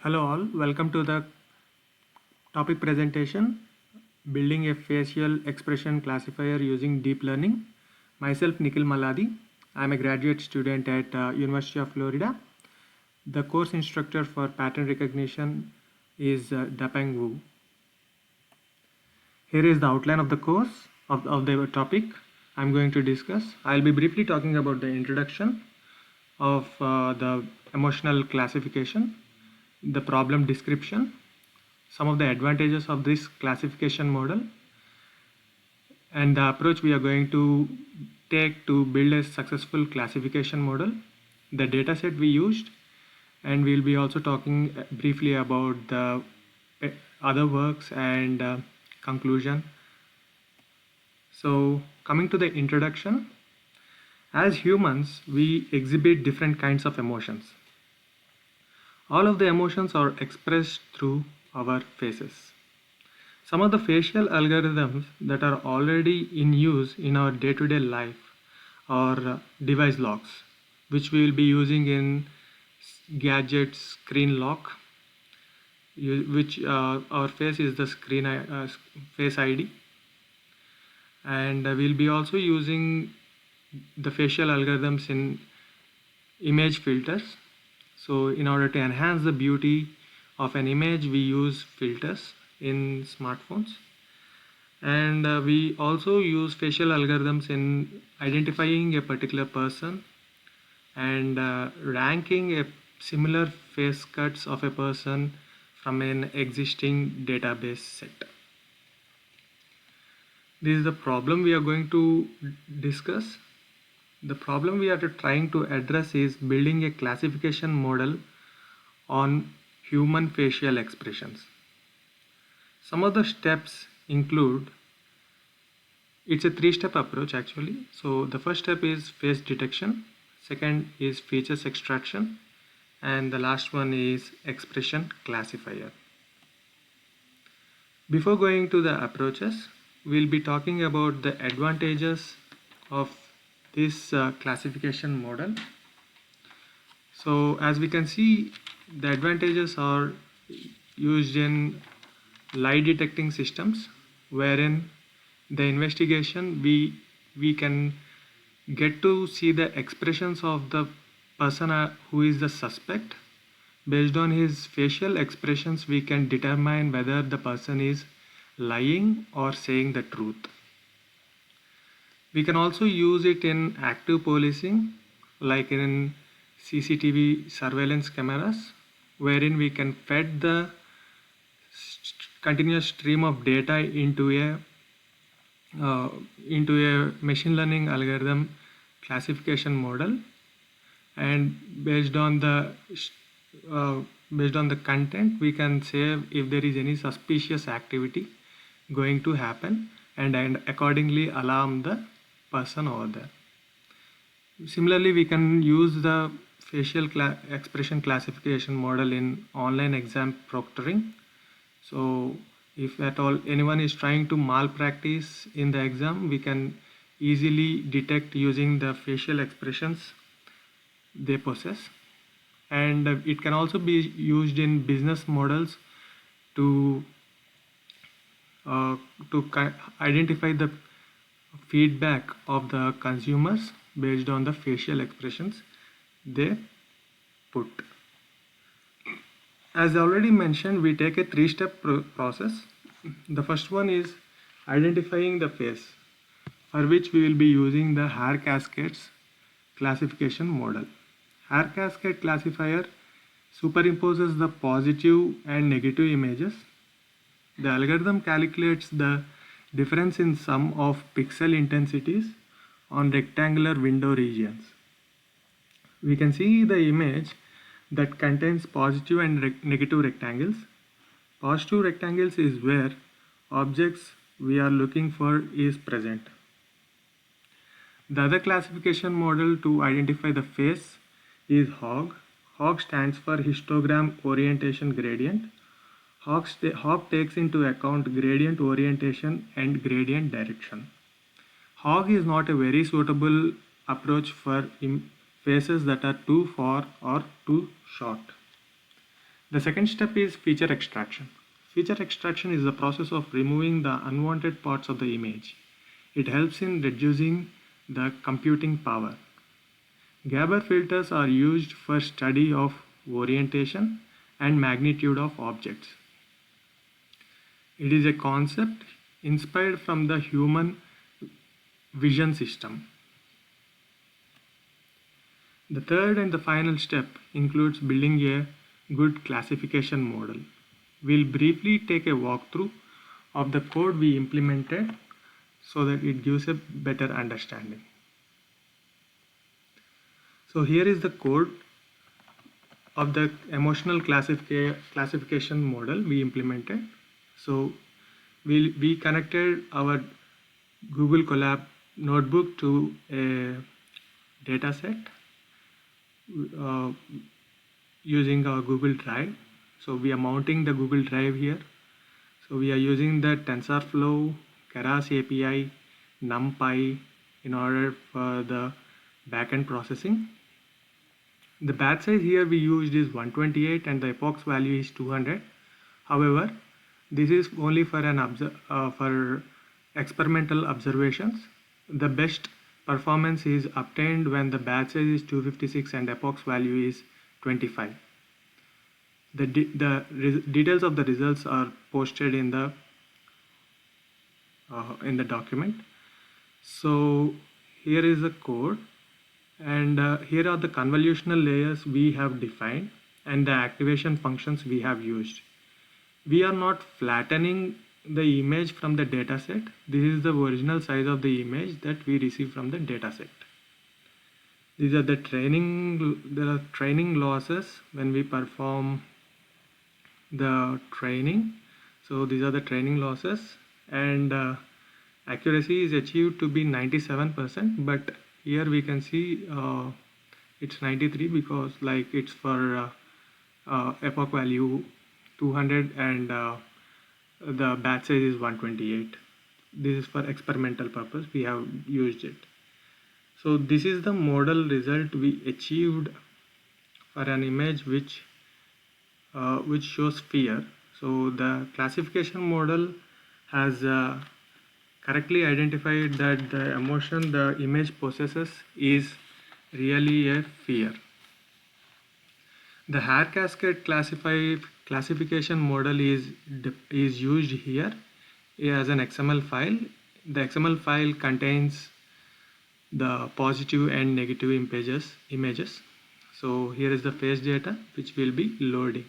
Hello all, welcome to the topic presentation, building a facial expression classifier using deep learning. Myself Nikhil Maladi. I am a graduate student at University of Florida. The course instructor for pattern recognition is Dapeng Wu. Here is the outline of the course of the topic I'm going to discuss. I'll be briefly talking about the introduction of the emotional classification, the problem description, some of the advantages of this classification model, and the approach we are going to take to build a successful classification model, the dataset we used, and we'll be also talking briefly about the other works and conclusion. So coming to the introduction, as humans, we exhibit different kinds of emotions. All of the emotions are expressed through our faces. Some of the facial algorithms that are already in use in our day-to-day life are device locks, which we will be using in gadget screen lock, which our face is the face ID, and we'll be also using the facial algorithms in image filters. So in order to enhance the beauty of an image, we use filters in smartphones, and we also use facial algorithms in identifying a particular person and ranking a similar face cuts of a person from an existing database set. This is the problem we are going to discuss. The problem we are trying to address is building a classification model on human facial expressions. Some of the steps include, it's a three-step approach actually. So the first step is face detection, second is features extraction, and the last one is expression classifier. Before going to the approaches, we'll be talking about the advantages of this classification model. So as we can see, the advantages are used in lie detecting systems, wherein the investigation we can get to see the expressions of the person who is the suspect. Based on his facial expressions, we can determine whether the person is lying or saying the truth. We can also use it in active policing, like in CCTV surveillance cameras, wherein we can fed the continuous stream of data into a machine learning algorithm classification model, and based on the content, we can say if there is any suspicious activity going to happen, and accordingly alarm the person over there. Similarly, we can use the facial expression classification model in online exam proctoring. So if at all anyone is trying to malpractice in the exam, we can easily detect using the facial expressions they possess. And it can also be used in business models to identify the feedback of the consumers based on the facial expressions they put. As already mentioned, we take a three-step process. The first one is identifying the face, for which we will be using the hair cascades classification model. Hair cascade classifier superimposes the positive and negative images. The algorithm calculates the difference in sum of pixel intensities on rectangular window regions. We can see the image that contains positive and negative rectangles. Positive rectangles is where objects we are looking for is present. The other classification model to identify the face is HOG. HOG stands for histogram orientation gradient. HOG takes into account gradient orientation and gradient direction. HOG is not a very suitable approach for faces that are too far or too short. The second step is feature extraction. Feature extraction is the process of removing the unwanted parts of the image. It helps in reducing the computing power. Gabor filters are used for study of orientation and magnitude of objects. It is a concept inspired from the human vision system. The third and the final step includes building a good classification model. We'll briefly take a walkthrough of the code we implemented so that it gives a better understanding. So here is the code of the emotional classification model we implemented. So we connected our Google Colab notebook to a dataset using our Google Drive. So we are mounting the Google Drive here. So we are using the TensorFlow, Keras API, NumPy in order for the backend processing. The batch size here we used is 128 and the epoch value is 200. However, this is only for for experimental observations. The best performance is obtained when the batch size is 256 and epoch value is 25. The details of the results are posted in the document. So here is the code, and here are the convolutional layers we have defined and the activation functions we have used. We are not flattening the image from the dataset. This is the original size of the image that we receive from the dataset. These are the training losses when we perform the training. So these are the training losses, and accuracy is achieved to be 97%, but here we can see it's 93 because like it's for epoch value 200 and the batch size is 128. This is for experimental purpose we have used it. So this is the model result we achieved for an image which shows fear. So the classification model has correctly identified that the emotion the image possesses is really a fear. The hair cascade classification model is used here as an XML file. The XML file contains the positive and negative images. So here is the face data which will be loading.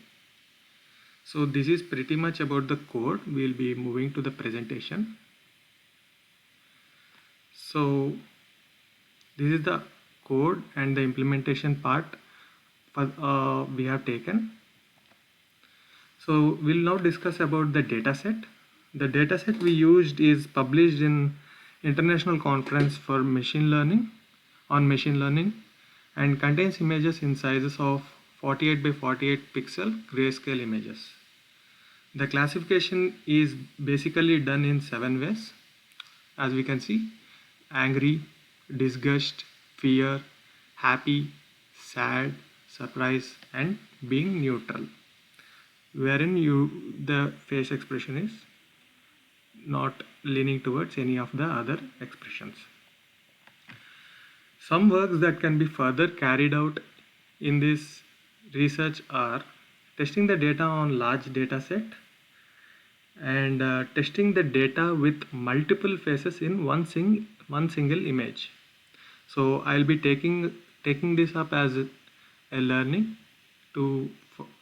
So this is pretty much about the code. We'll be moving to the presentation. So this is the code and the implementation part we have taken. So we'll now discuss about the dataset. The dataset we used is published in International Conference for Machine Learning and contains images in sizes of 48 by 48 pixel grayscale images. The classification is basically done in 7 ways. As we can see, angry, disgust, fear, happy, sad, surprise, and being neutral, wherein the face expression is not leaning towards any of the other expressions. Some works that can be further carried out in this research are testing the data on large data set and testing the data with multiple faces in one single image. So I'll be taking this up as a learning to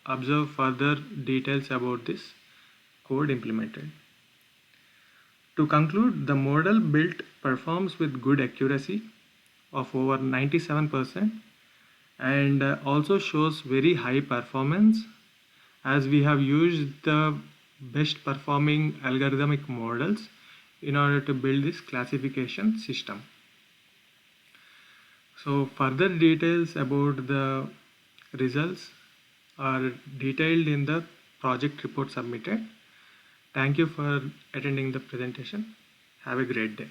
observe further details about this code implemented. To conclude, the model built performs with good accuracy of over 97% and also shows very high performance, as we have used the best performing algorithmic models in order to build this classification system. So further details about the results are detailed in the project report submitted. Thank you for attending the presentation. Have a great day.